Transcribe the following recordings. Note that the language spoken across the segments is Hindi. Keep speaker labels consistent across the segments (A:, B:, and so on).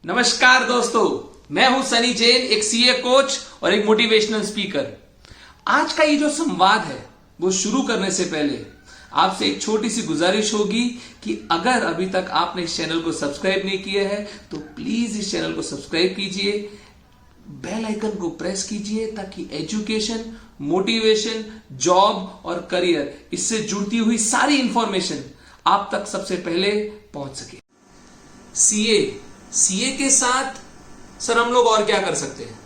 A: नमस्कार दोस्तों, मैं हूं सनी जैन, एक सीए कोच और एक मोटिवेशनल स्पीकर। आज का ये जो संवाद है वो शुरू करने से पहले आपसे एक छोटी सी गुजारिश होगी कि अगर अभी तक आपने इस चैनल को सब्सक्राइब नहीं किया है तो प्लीज इस चैनल को सब्सक्राइब कीजिए, बेल आइकन को प्रेस कीजिए ताकि एजुकेशन, मोटिवेशन, जॉब और करियर इससे जुड़ती हुई सारी इंफॉर्मेशन आप तक सबसे पहले पहुंच सके। सीए के साथ सर हम लोग और क्या कर सकते हैं?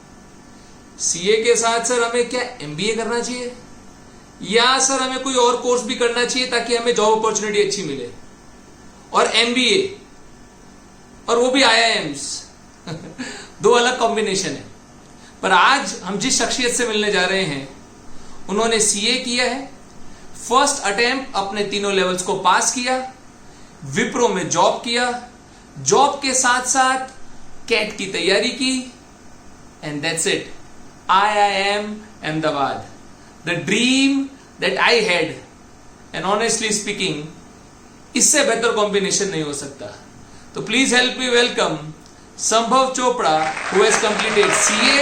A: सीए के साथ सर हमें क्या एमबीए करना चाहिए या सर हमें कोई और कोर्स भी करना चाहिए ताकि हमें जॉब अपॉर्चुनिटी अच्छी मिले? और एमबीए और वो भी आईआईएम्स दो अलग कॉम्बिनेशन है। पर आज हम जिस शख्सियत से मिलने जा रहे हैं उन्होंने सीए किया है, फर्स्ट अटेम्प्ट अपने तीनों लेवल्स को पास किया, विप्रो में जॉब किया, जॉब के साथ साथ कैट की तैयारी की, and that's it. IIM Ahmedabad, the dream that I had, and honestly speaking इससे बेहतर कॉम्बिनेशन नहीं हो सकता। तो प्लीज हेल्प मी वेलकम संभव Chopra, who has completed CA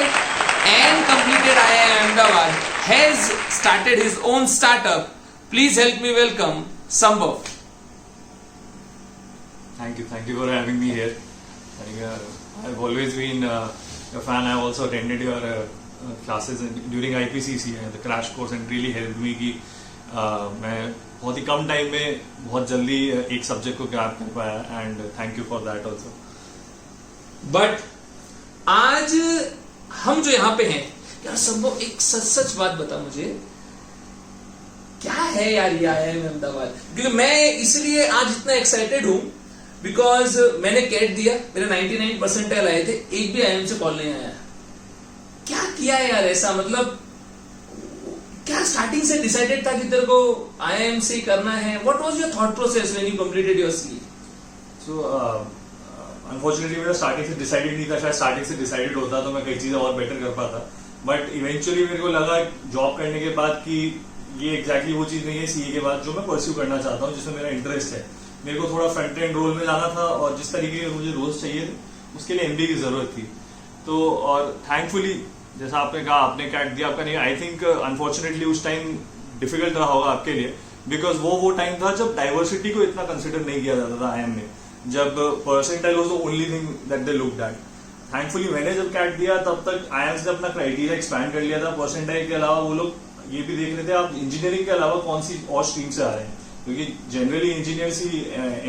A: and completed IIM Ahmedabad, has started his own startup. Please help me welcome Sambhav.
B: Thank you for having me here. I've always been a fan. I also attended your classes during IPCC and the crash course, and really helped me कि मैं बहुत ही कम टाइम में बहुत जल्दी एक सब्जेक्ट को ग्रैब कर पाया, and thank you for that also.
A: But आज हम जो यहाँ पे हैं यार, संभव एक सच बात बता मुझे, क्या है यार ये IIM अहमदाबाद? क्योंकि मैं इसलिए आज इतना एक्साइटेड हूं बिकॉज मैंने कैट दिया, मेरे 99 परसेंटाइल आए थे, एक भी IIM से कॉल नहीं आया। क्या किया है यार ऐसा? मतलब क्या स्टार्टिंग से डिसाइडेड था कि तेरे को IIM से ही करना है? What was your thought process when you completed your CA?
B: So unfortunately मेरा स्टार्टिंग से डिसाइडेड नहीं था। शायद स्टार्टिंग से डिसाइडेड होता तो मैं कई चीजें और बेटर कर पाता, बट इवेंचुअली मेरे को लगा जॉब करने के बाद कि ये एग्जैक्टली वो चीज नहीं है सीए के बाद जो मैं परस्यू करना चाहता हूँ, जिसमें मेरा इंटरेस्ट है। मेरे को थोड़ा फ्रंट एंड रोल में जाना था और जिस तरीके के मुझे रोल्स चाहिए थे उसके लिए एमबीए की जरूरत थी। तो और थैंकफुली जैसा आपने कहा, आपने कैट दिया, आपका नहीं, आई थिंक अनफॉर्चुनेटली उस टाइम डिफिकल्ट रहा होगा आपके लिए, बिकॉज वो टाइम था जब डाइवर्सिटी को इतना कंसिडर नहीं किया जाता था IIM में, जब percentile was the only thing that they looked at. Thankfully मैंने जब कैट दिया तब तक IIMs ने अपना क्राइटेरिया एक्सपैंड कर लिया था। परसेंटाइल के अलावा वो लोग ये भी देख रहे थे आप इंजीनियरिंग के अलावा कौन सी और स्ट्रीम से आ रहे हैं, क्योंकि जनरली इंजीनियर्स ही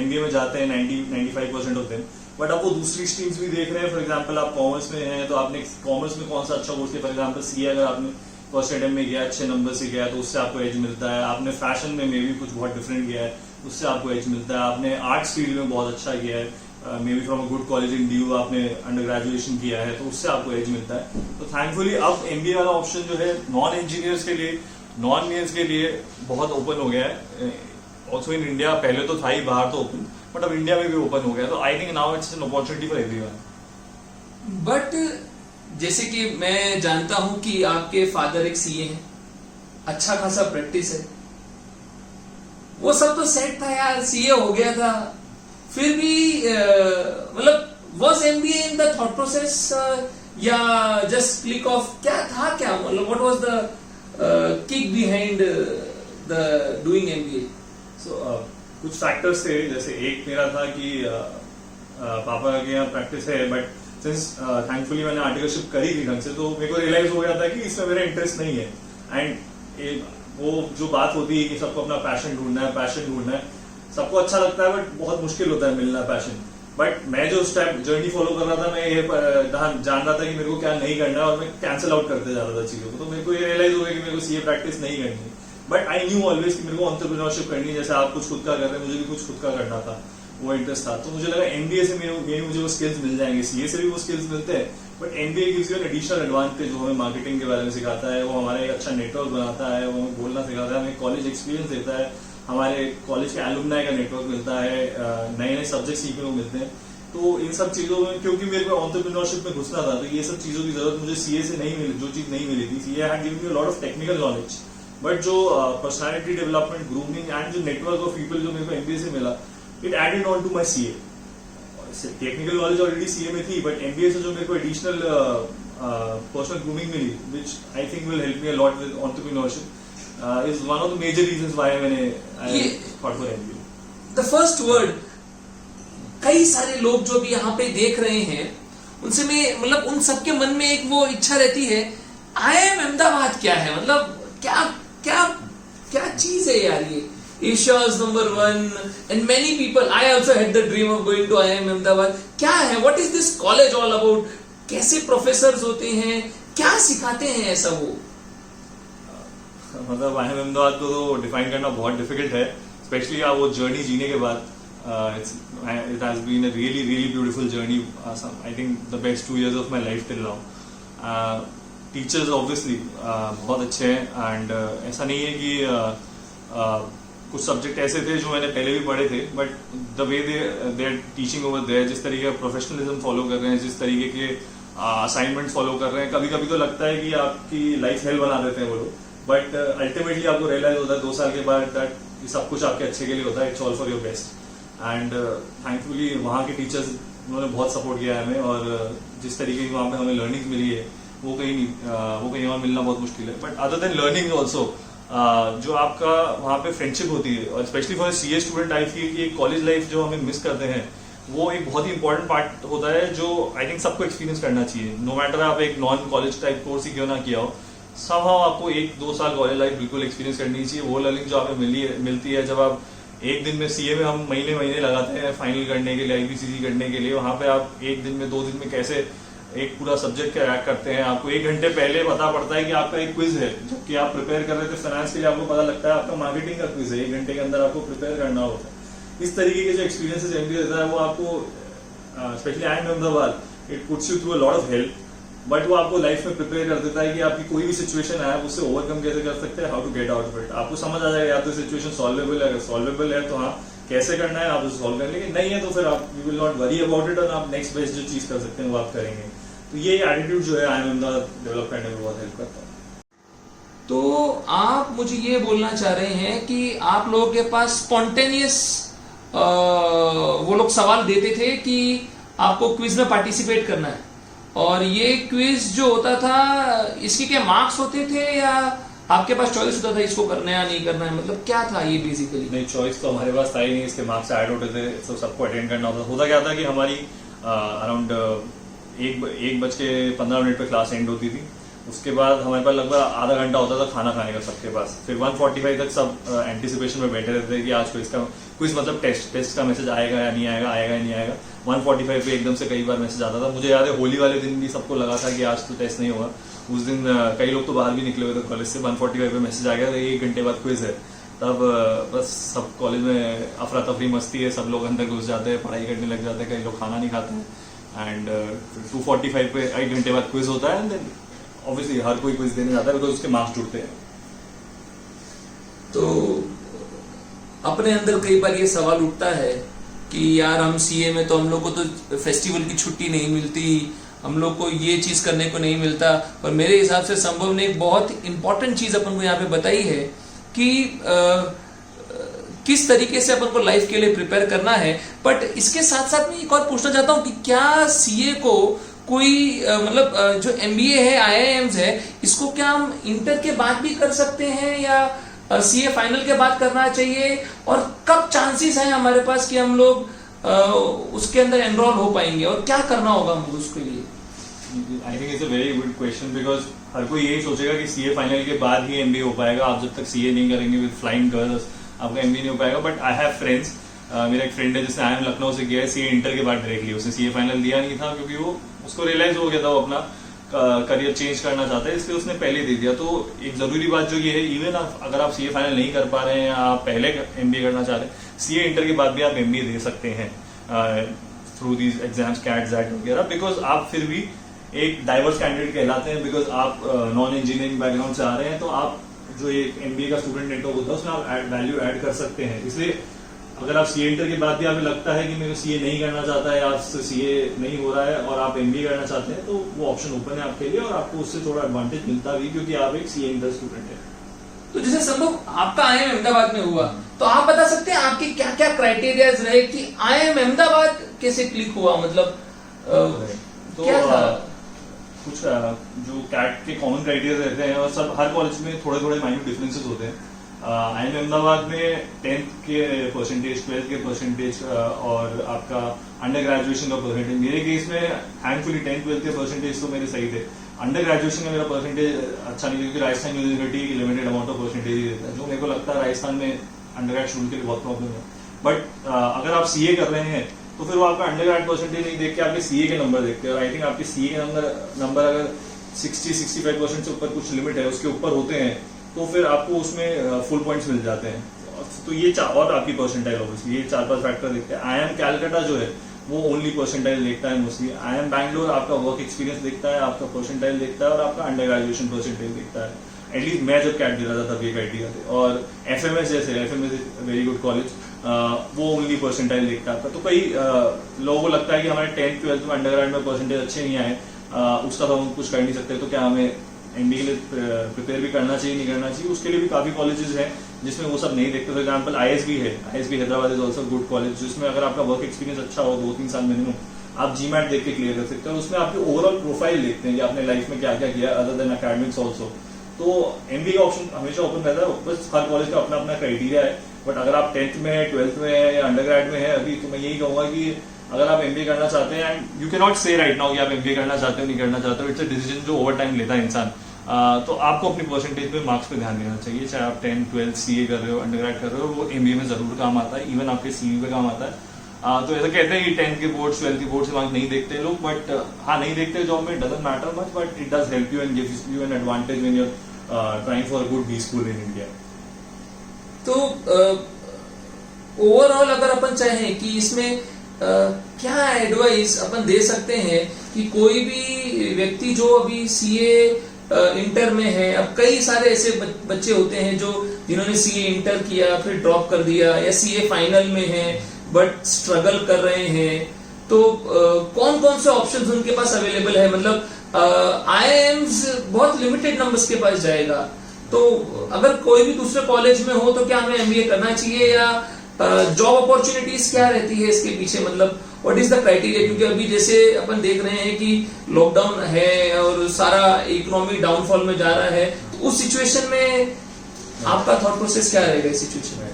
B: एमबीए में जाते हैं 90-95% होते हैं, बट अब वो दूसरी स्ट्रीम्स भी देख रहे हैं। फॉर एग्जांपल आप कॉमर्स में हैं तो आपने कॉमर्स में कौन सा अच्छा कोर्स किया, फॉर एग्जांपल सीए अगर आपने फर्स्ट अटेम्प्ट में गया, अच्छे नंबर से गया तो उससे आपको एज मिलता है। आपने फैशन में मे भी कुछ बहुत डिफरेंट किया है, उससे आपको एज मिलता है। आपने आर्ट्स फील्ड में बहुत अच्छा किया है, may be from a good college in due आपने अंडर ग्रेजुएशन किया है, तो उससे आपको एज मिलता है। तो थैंकफुली अब एमबीए वाला ऑप्शन जो है नॉन इंजीनियर्स के लिए, नॉन मेन्स के लिए बहुत ओपन हो गया है। ऑल्सो इन इंडिया, पहले तो था ही बाहर तो ओपन, बट अब इंडिया में भी ओपन हो गया। तो I think now it's an opportunity for everyone.
A: But जैसे कि मैं जानता हूं कि आपके फादर एक सीए हैं, अच्छा खासा प्रैक्टिस है, वो सब तो सेट था यार, सीए हो गया था, फिर भी मतलब was MBA in the thought process या जस्ट क्लिक ऑफ, क्या था, क्या मतलब what was the kick behind the doing MBA?
B: कुछ फैक्टर्स थे, जैसे एक मेरा था कि पापा के यहाँ प्रैक्टिस है, बट सिंस थैंकफुली मैंने आर्टिकलशिप करी थी ढंग से, तो मेरे को रियलाइज हो गया था कि इसमें मेरा इंटरेस्ट नहीं है। एंड वो जो बात होती है कि सबको अपना पैशन ढूंढना है, सबको अच्छा लगता है, बट बहुत मुश्किल होता है मिलना पैशन। बट मैं जो उस टाइम जर्नी फॉलो कर रहा था, मैं ये जान रहा था कि मेरे को क्या नहीं करना है, और मैं कैंसिल आउट करते जा रहा था चीजों को। तो मेरे को ये रियलाइज हो गया कि मेरे को सीए प्रैक्टिस नहीं करनी है, बट आई न्यू ऑलवेज कि मेरे को एंटरप्रेन्योरशिप करनी है। जैसे आप कुछ खुद का कर रहे हैं, मुझे भी कुछ खुद का करना था, वो इंटरेस्ट था। तो मुझे लगा एमबीए से मुझे वो स्किल्स मिल जाएंगे, सीए से भी वो स्किल्स मिलते हैं, but MBA gives you an additional advantage. वो हमें मार्केटिंग के बारे में सिखाता है, वो हमारा एक अच्छा नेटवर्क बनाता है, वो हमें बोलना सिखाता है, हमें कॉलेज एक्सपीरियंस देता है, हमारे कॉलेज के एलुमनाई का नेटवर्क मिलता है, नए सब्जेक्ट सीखने को मिलते हैं। तो इन सब चीजों में, क्योंकि मेरे को एंटरप्रेन्योरशिप में घुसना था, तो ये सब चीजों की जरूरत मुझे सीए से नहीं मिली, जो चीज नहीं मिली थी। CA had given me a lot of technical knowledge, but जो पर्सनालिटी डेवलपमेंट, ग्रूमिंग एंड जो नेटवर्क ऑफ पीपल जो मेरे को एमबीए से मिला, it added on to my CA. Technical knowledge already CA में थी, बट एमबीए से जो मेरे को एडिशनल पर्सनल ग्रूमिंग मिली, which I think will help me a lot with entrepreneurship, is one of the major reasons why मैंने thought for MBA.
A: The first word, कई सारे लोग जो भी यहाँ पे देख रहे हैं उनसे मैं मतलब उन सबके मन में एक वो इच्छा रहती है, IIM अहमदाबाद क्या है, मतलब क्या क्या क्या चीज है यार ये. Asia's number one and many people, I also had the dream of going to IIM Ahmedabad. क्या है, what is this college all about, कैसे प्रोफेसर्स होते हैं, क्या सिखाते हैं ऐसा वो.
B: मतलब IIM अहमदाबाद को तो डिफाइन करना बहुत डिफिकल्ट है, स्पेशली आप वो जर्नी जीने के बाद. It has been a really beautiful journey. I think the best 2 years of my life till now. Teachers obviously बहुत अच्छे हैं, एंड ऐसा नहीं है कि कुछ सब्जेक्ट ऐसे थे जो मैंने पहले भी पढ़े थे, but the way they are teaching over there, जिस तरीके का प्रोफेशनलिज्म फॉलो कर रहे हैं, जिस तरीके के असाइनमेंट फॉलो कर रहे हैं, कभी कभी तो लगता है कि आपकी लाइफ हेल बना देते हैं वो लोग, बट अल्टीमेटली आपको रियलाइज होता है 2 साल के बाद दैट सब कुछ आपके अच्छे के लिए होता है. It's all for your best. And thankfully वहाँ के टीचर्स उन्होंने बहुत सपोर्ट किया है हमें, और जिस तरीके की वहाँ पे हमें लर्निंग मिली है वो कहीं और मिलना बहुत मुश्किल है. But other than learning also जो आपका वहाँ पे फ्रेंडशिप होती है, और specially for CA student I feel कि कॉलेज लाइफ जो हमें मिस करते हैं वो एक बहुत ही इंपॉर्टेंट पार्ट होता है, जो आई थिंक सबको एक्सपीरियंस करना चाहिए. नो मैटर आप एक नॉन कॉलेज टाइप कोर्स ही क्यों ना किया हो, समहाउ आपको 1-2 साल कॉलेज लाइफ बिल्कुल एक्सपीरियंस करनी चाहिए. वो लर्निंग जो आपको मिलती है जब आप एक दिन में, सीए में हम महीने लगाते हैं फाइनल करने के लिए, IBCC करने के लिए, वहाँ पे आप एक दिन में 2 दिन में कैसे एक पूरा सब्जेक्ट क्रैक करते हैं. आपको 1 घंटे पहले पता पड़ता है कि आपका एक क्विज है, जबकि आप प्रिपेयर कर रहे थे फाइनेंस के लिए, आपको पता लगता है आपका मार्केटिंग का क्विज है, 1 घंटे के अंदर आपको प्रिपेयर करना होता है. इस तरीके के जो एक्सपीरियंसेस एमबीए देता है वो आपको, specially IIM Ahmedabad, it puts you through a lot of help, but वो आपको लाइफ में प्रिपेयर कर देता है कि आपकी कोई भी सिचुएशन आए उससे ओवरकम कैसे कर सकते हैं, how to get out of it. आपको समझ आ जाएगा या तो सिचुएशन सॉल्वेबल है, अगर सॉल्वेबल है तो हाँ कैसे करना है आप उसे सॉल्व कर लेंगे, नहीं है तो फिर आप you will not worry about it, और आप नेक्स्ट बेस्ट जो चीज कर सकते हैं वो आप करेंगे. तो ये एटीट्यूड जो है IIM अहमदाबाद डेवलप करने में बहुत हेल्प करता है.
A: तो आप मुझे ये बोलना चाह रहे हैं कि आप लोगों के पास स्पॉन्टेनियस वो लोग सवाल देते थे कि आपको क्विज में पार्टिसिपेट करना है, और ये क्विज जो होता था इसके क्या मार्क्स होते थे या आपके पास चॉइस होता था इसको करना है या नहीं करना है, मतलब क्या था ये बेसिकली?
B: नहीं, चॉइस तो हमारे पास था ही नहीं, इसके मार्क्स ऐड होते थे, तो सबको अटेंड करना होता क्या था कि हमारी अराउंड 1:15 पे क्लास एंड होती थी. उसके बाद हमारे पास लगभग आधा घंटा होता था खाना खाने का सबके पास. फिर 1:45 तक सब एंटिसिपेशन में बैठे रहते थे कि आज क्विज मतलब टेस्ट का मैसेज आएगा या नहीं आएगा. 1:45 पे एकदम से कई बार मैसेज आता था. मुझे याद है होली वाले दिन भी सबको लगा था कि आज तो टेस्ट नहीं होगा. उस दिन कई लोग तो बाहर भी निकले हुए थे कॉलेज से. 1:45 पे मैसेज आ गया था 1 घंटे बाद क्विज है. तब बस सब कॉलेज में अफरा तफरी मस्ती है, सब लोग अंदर घुस जाते हैं, पढ़ाई करने लग जाते हैं, कई लोग खाना नहीं खाते हैं. एंड 2:45 पे 1 घंटे बाद क्विज होता है, एंड देन ऑब्वियसली हर कोई क्विज देने जाता है बिकॉज उसके मार्क्स जुड़ते हैं.
A: तो अपने अंदर कई बार ये सवाल उठता है कि यार हम सीए में तो हम लोग को तो फेस्टिवल की छुट्टी नहीं मिलती, हम लोग को ये चीज करने को नहीं मिलता. पर मेरे हिसाब से संभव ने एक बहुत इंपॉर्टेंट चीज अपन को यहाँ पे बताई है कि किस तरीके से अपन को लाइफ के लिए प्रिपेयर करना है. बट इसके साथ साथ मैं एक और पूछना चाहता हूँ कि क्या सीए को कोई मतलब जो एमबीए है, IIMs है, इसको क्या हम इंटर के बाद भी कर सकते हैं या सीए फाइनल के बाद करना चाहिए, और कब चांसेस हैं हमारे पास कि हम लोग उसके अंदर एनरोल हो पाएंगे, और क्या करना होगा हमको उसके लिए?
B: I think it's a very good question, because हर कोई यही सोचेगा कि सीए फाइनल के बाद ही एमबीए हो पाएगा. आप जब तक सीए नहीं करेंगे विद फ्लाइंग गर्ल्स आपका एमबीए नहीं हो पाएगा. बट आई हैव फ्रेंड्स, मेरा एक फ्रेंड है जिसने IIM लखनऊ से किया है सीए इंटर के बाद डायरेक्टली. उसने सीए फाइनल दिया नहीं था क्योंकि वो उसको रियलाइज हो गया था वो अपना करियर चेंज करना चाहता है, इसलिए उसने पहले दे दिया. तो एक जरूरी बात जो ये है, इवन अगर आप सीए फाइनल नहीं कर पा रहे हैं या आप पहले एमबीए करना चाह रहे हैं, सीए इंटर के बाद भी आप एमबीए दे सकते हैं through these exams, CAT XAT वगैरह, बिकॉज आप फिर भी एक डाइवर्स कैंडिडेट कहलाते हैं. बिकॉज आप नॉन इंजीनियरिंग बैकग्राउंड से आ रहे हैं, तो आप जो एक एमबीए का स्टूडेंट नेटवर्क होता है उसमें आप वैल्यू ऐड कर सकते हैं. इसलिए अगर आप सीए इंटर के बाद भी आपको लगता है कि मेरे सीए नहीं करना चाहता है, आपसे सीए नहीं हो रहा है और आप एमबीए करना चाहते हैं, तो वो ऑप्शन ओपन है आपके लिए, और आपको उससे थोड़ा एडवांटेज मिलता भी क्योंकि आप एक सीए इंटर स्टूडेंट है.
A: तो जैसे संभव आपका IIM अहमदाबाद में हुआ, तो आप बता सकते हैं आपके क्या क्या क्राइटेरियाज रहे कि IIM अहमदाबाद कैसे क्लिक हुआ, मतलब
B: तो
A: क्या था?
B: कुछ जो कैट के कॉमन क्राइटेरिया रहते हैं और सब हर कॉलेज में थोड़े थोड़े माइन्यूट डिफरेंसेस होते हैं। IIM अहमदाबाद में 10th के परसेंटेज, 12th के परसेंटेज और आपका अंडर ग्रेजुएशन का परसेंटेज, मेरे केस में थैंकफुली 10th 12th के परसेंटेज तो मेरे सही थे। अंडर ग्रेजुएशन में मेरा परसेंटेज अच्छा नहीं, क्योंकि Rajasthan university limited amount of percentage ही देता है, जो मेरे को लगता है राजस्थान में अंडर ग्रेड स्टूडेंट के लिए बहुत प्रॉब्लम है। बट अगर आप CA कर रहे हैं तो फिर वो आपका अंडर ग्रेड परसेंटेज नहीं देख के आपके CA के नंबर देखते हैं, और आई थिंक आपके CA के नंबर अगर 60-65% से ऊपर कुछ लिमिट है उसके ऊपर होते हैं तो फिर आपको उसमें फुल पॉइंट्स मिल जाते हैं। तो ये और आपकी परसेंटाइल ऑब्वियसली ये 4-5 फैक्टर देखते हैं। IIM कैलकाटा जो है वो ओनली परसेंटाइल देखता है मोस्टली। IIM बैंगलोर आपका वर्क एक्सपीरियंस देखता है, आपका परसेंटाइल देखता है और आपका अंडर ग्रेजुएशन परसेंटाइल देखता है। एटलीस्ट मैं जब कैट दे रहा था तब ये क्राइटेरिया थे। और FMS जैसे FMS वेरी गुड कॉलेज, वो ओनली परसेंटाइल देखता है। तो कई लोगों को लगता है कि हमारे 10th 12th में अंडर ग्रेड में परसेंटेज अच्छे नहीं आए, उसका तो हम कुछ कर नहीं सकते, तो क्या हमें MBA के लिए प्रिपेयर भी करना चाहिए, नहीं करना चाहिए? उसके लिए भी काफी कॉलेजेस हैं जिसमें वो सब नहीं देखते। फॉर एग्जाम्पल ISB है, ISB Hyderabad is also good college, जिसमें अगर आपका वर्क एक्सपीरियंस अच्छा हो 2-3 साल मिनिमम, आप GMAT देख के क्लियर कर सकते हैं। उसमें आपकी ओवरऑल प्रोफाइल देखते हैं कि आपने लाइफ में क्या क्या किया अदर देन एकेडमिक्स ऑल्सो। तो MBA का ऑप्शन हमेशा ओपन रहता है, बस हर कॉलेज का अपना अपना क्राइटेरिया है। बट अगर आप 10th में है, 12th में है या अंडर ग्रेड में है अभी, तो मैं यही कहूंगा कि अगर आप MBA करना चाहते हैं, एंड यू कैन नॉट से राइट नाउ कि आप MBA करना चाहते हो नहीं करना चाहते हो, इट्स अ डिसीजन जो ओवर टाइम लेता है इंसान। तो आपको अपनी परसेंटेज पे, मार्क्स पे ध्यान देना चाहिए। चाहे आप 10th 12th CA कर रहे हो, अंडर ग्रेड कर रहे हो, वो MBA में जरूर काम आता है, इवन आपके CV पे काम आता है। तो ऐसा कहते हैं कि 10th के बोर्ड 12th के बोर्ड से मार्क्स नहीं देखते लोग, बट हाँ नहीं देखते जॉब में, doesn't matter much, but it does help you and gives you an advantage when you are trying for a good B school in India.
A: तो ओवरऑल अगर अपन चाहें कि इसमें क्या एडवाइस अपन दे सकते हैं कि कोई भी व्यक्ति जो अभी CA इंटर में है, अब कई सारे ऐसे बच्चे होते हैं जो जिन्होंने CA इंटर किया फिर ड्रॉप कर दिया, या CA फाइनल में है बट स्ट्रगल कर रहे हैं, तो कौन कौन से ऑप्शंस उनके पास अवेलेबल है? मतलब IIMs बहुत लिमिटेड नंबर्स के पास जाएगा, तो अगर कोई भी दूसरे कॉलेज में हो तो क्या हमें MBA करना चाहिए, या जॉब अपॉर्चुनिटीज क्या रहती है इसके पीछे, मतलब व्हाट इज द क्राइटेरिया? क्योंकि अभी जैसे अपन देख रहे हैं कि लॉकडाउन है और सारा इकोनॉमी डाउनफॉल में जा रहा है, तो उस सिचुएशन में आपका थॉट प्रोसेस क्या रहेगा इस सिचुएशन में?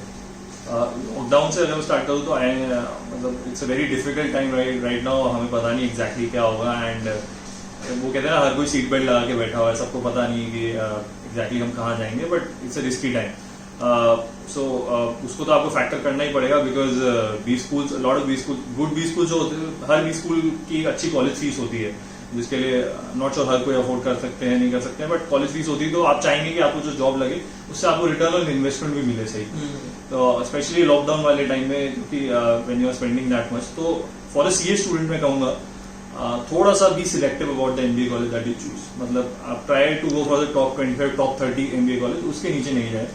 B: लॉकडाउन से अगर मैं स्टार्ट करूँ तो मतलब it's a very difficult time right now. हमें पता नहीं एग्जैक्टली क्या होगा, एंड वो कहते हैं ना हर कोई सीट बेल्ट लगा के बैठा हुआ है, सबको पता नहीं कि एग्जैक्टली हम कहाँ जाएंगे, but it's a risky time. So उसको तो आपको फैक्टर करना ही पड़ेगा, because B schools, lot of B school, good B school जो होते हैं, हर B स्कूल की एक अच्छी कॉलेज फीस होती है, जिसके लिए नॉट श्योर हर कोई अफोर्ड कर सकते हैं नहीं कर सकते हैं, बट कॉलेज फीस होती है। तो आप चाहेंगे कि आपको जो जॉब लगे उससे आपको रिटर्न ऑन इन्वेस्टमेंट भी मिले सही। तो स्पेशली लॉकडाउन वाले टाइम में, क्योंकि when you are spending that much, तो फॉर अ CA स्टूडेंट मैं कहूँगा थोड़ा सा be selective about the MBA college that you choose. मतलब आप try to go for the top 25 top 30 MBA college, उसके नीचे नहीं जाए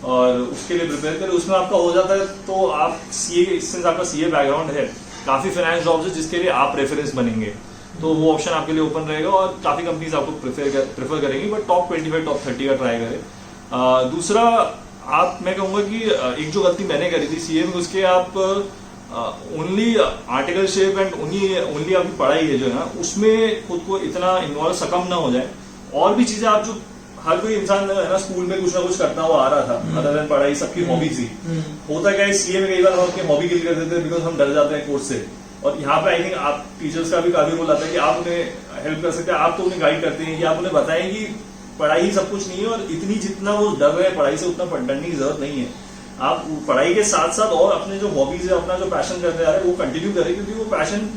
B: और उसके लिए प्रिपेयर करें। उसमें आपका हो जाता है तो आप CA, सिंस आपका CA बैकग्राउंड है, काफी फाइनेंस जॉब्स है जिसके लिए आप रेफरेंस बनेंगे, तो वो ऑप्शन आपके लिए ओपन रहेगा और काफी कंपनीज आपको प्रेफर करेंगी, बट टॉप 25 टॉप 30 का ट्राई करें। दूसरा, आप मैं कहूँगा कि एक जो गलती मैंने करी थी CA में, उसके आप ओनली आर्टिकलशिप एंड ओनली आपकी पढ़ाई है जो है ना, उसमें खुद को इतना इन्वॉल्व सकम ना हो जाए। और भी चीजें आप जो हर कोई इंसान है ना स्कूल में कुछ ना कुछ करता हुआ आ रहा था, अदर देन पढ़ाई, सबकी हॉबी थी। होता क्या है CA में कई बार हम अपनी हॉबी किल कर देते हैं बिकॉज हम डर जाते हैं कोर्स से, और यहाँ पे आई थिंक आप टीचर्स का भी काफी रोल आता है कि आप उन्हें हेल्प कर सकते हैं। आप तो उन्हें गाइड करते हैं कि आप उन्हें बताएं कि पढ़ाई ही सब कुछ नहीं है, और इतनी जितना वो डर रहे हैं पढ़ाई से उतना डरने की जरूरत नहीं है। आप पढ़ाई के साथ साथ और अपने जो हॉबीज है, अपना जो पैशन करते आ रहे हैं वो कंटिन्यू करें, क्योंकि वो पैशन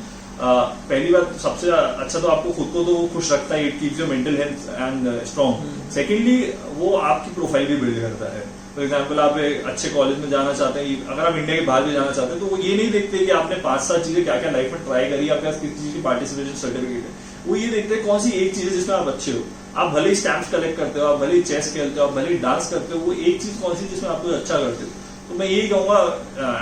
B: पहली बात सबसे अच्छा तो आपको खुद को तो खुश रखता है, it keeps your mental health and strong. Secondly वो आपकी प्रोफाइल भी बिल्ड करता है। फॉर एग्जाम्पल आप एक अच्छे कॉलेज में जाना चाहते हैं, अगर आप इंडिया के बाहर भी जाना चाहते हैं, तो वो ये नहीं देखते कि आपने 5-7 चीजें क्या क्या लाइफ में ट्राई करी, आपके पास किस चीज की पार्टिसिपेशन सर्टिफिकेट है। वो ये देखते हैं कौन सी एक चीज है जिसमें आप अच्छे हो। आप भले ही स्टैम्प्स कलेक्ट करते हो, आप भले ही चेस खेलते हो, आप भले ही डांस करते हो, वो एक चीज कौन सी जिसमें आप कुछ अच्छा करते हो। तो मैं यही कहूंगा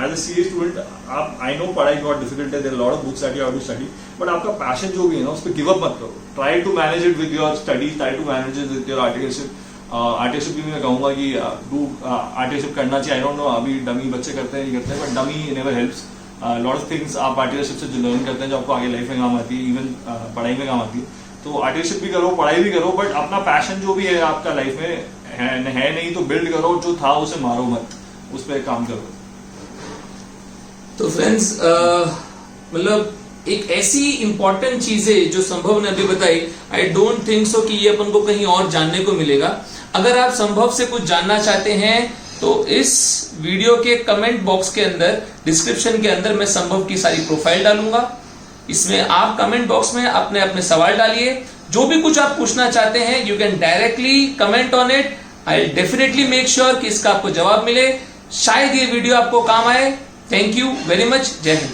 B: एज अ CA स्टूडेंट, आप आई नो पढ़ाई बहुत डिफिकल्ट है, there are lot of books that you have to study, but आपका पैशन जो भी है ना उस पर गिव अप मत करो। Try to manage it with your studies, try to manage it with your articleship. Articleship भी मैं कहूंगा कि डू आर्टिकलशिप करना चाहिए। आई डोंट नो अभी डमी बच्चे करते हैं नहीं करते हैं, but dummy never helps. Lot of things आप आर्टिकलशिप से लर्न करते हैं जो आपको आगे लाइफ में काम आती है, इवन पढ़ाई में काम आती है। तो आर्टिकलशिप भी करो, पढ़ाई भी करो, बट अपना पैशन जो भी है आपका लाइफ में है नहीं तो बिल्ड करो, जो था उसे मारो मत, उस पर काम करो।
A: तो फ्रेंड्स मतलब एक ऐसी इंपॉर्टेंट चीज है जो संभव ने अभी बताई, आई डोंट थिंक सो कि ये अपन को कहीं और जानने को मिलेगा। अगर आप संभव से कुछ जानना चाहते हैं तो इस वीडियो के कमेंट बॉक्स के अंदर, डिस्क्रिप्शन के अंदर मैं संभव की सारी प्रोफाइल डालूंगा। इसमें आप कमेंट बॉक्स में अपने अपने सवाल डालिए, जो भी कुछ आप पूछना चाहते हैं you can directly comment on it. I will definitely make sure कि इसका आपको जवाब मिले। शायद ये वीडियो आपको काम आए। Thank you very much. जय हिंद।